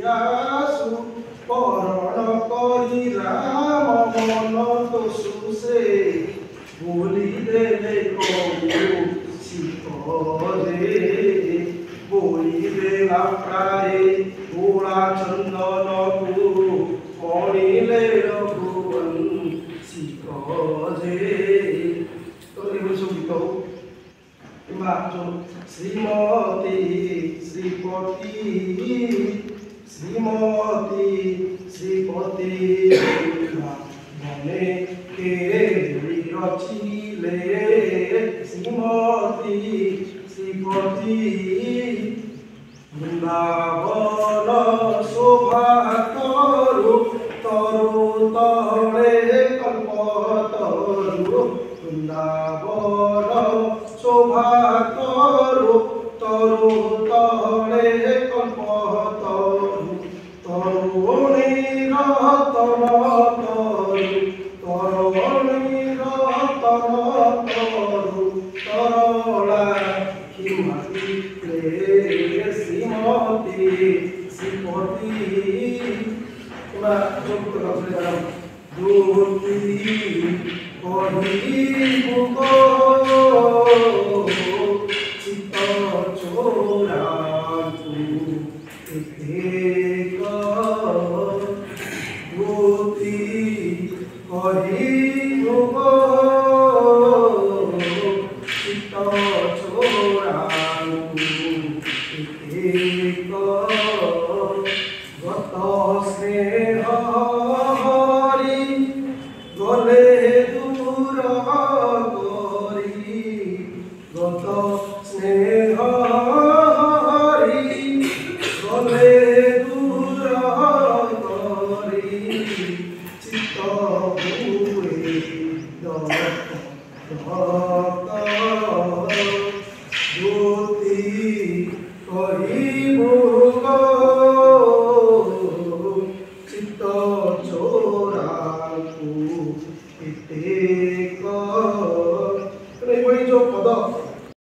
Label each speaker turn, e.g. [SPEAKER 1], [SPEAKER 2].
[SPEAKER 1] आसु परण करी राम मन दोषु से बोली देले कौशिकरे बोली देला प्राय गोला चंदन को मणिले रघुवंशिकरे। तो एगो सब गीत किंवा जो श्रीमती श्रीपति श्रीमती श्रीपति मने के रचिले श्रीमती श्रीपति वृंदावन शोभा तरु तरु तले कल्पतरु वृंदावन शोभा तरु तरु तले कल्पतरु तरुणी रतन तरुणी रतन तरु तरला हिमती श्रीमती श्रीपति दूती चित्त चोरा दूती चित्त चोरा गत स्नेह